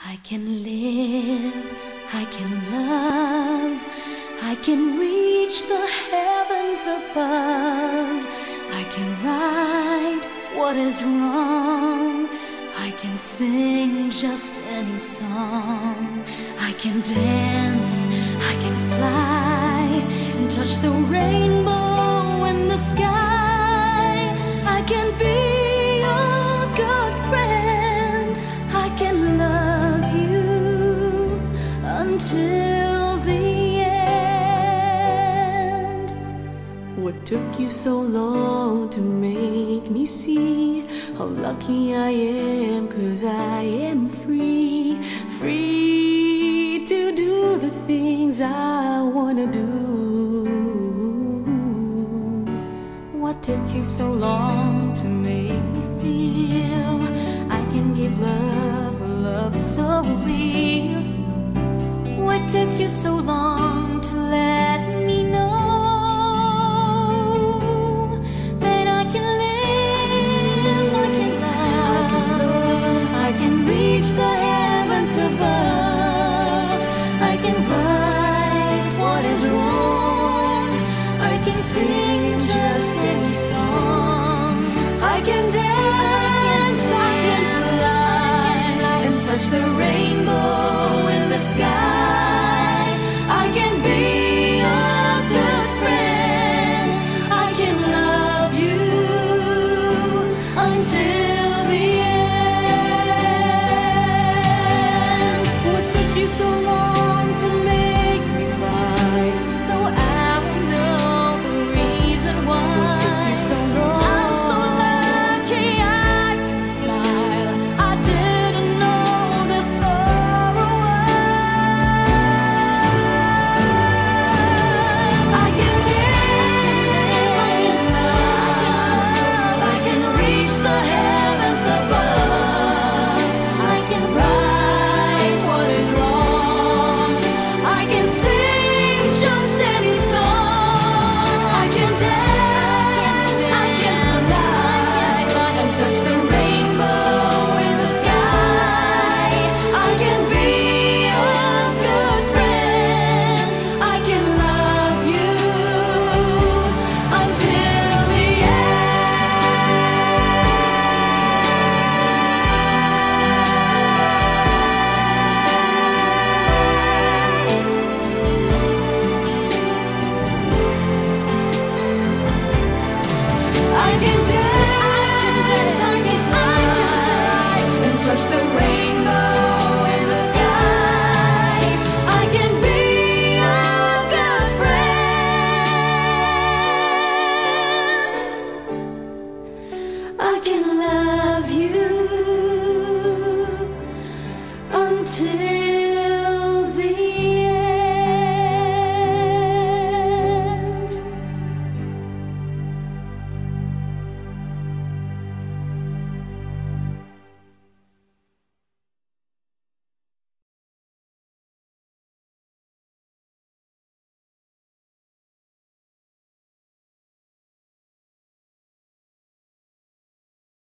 I can live, I can love, I can reach the heavens above. I can right what is wrong, I can sing just any song. I can dance, I can fly, and touch the rainbow in the sky. I can be a good friend, I can love you until the end. What took you so long to make me see how lucky I am? 'Cause I am free, free to do the things I wanna do. What took you so long to make me feel I can give love, a love so real? What took you so long to let me know that I can live, I can love, I can reach the heavens above. I can right what is wrong, I can sing just any song. I can dance, I can fly, and touch the rain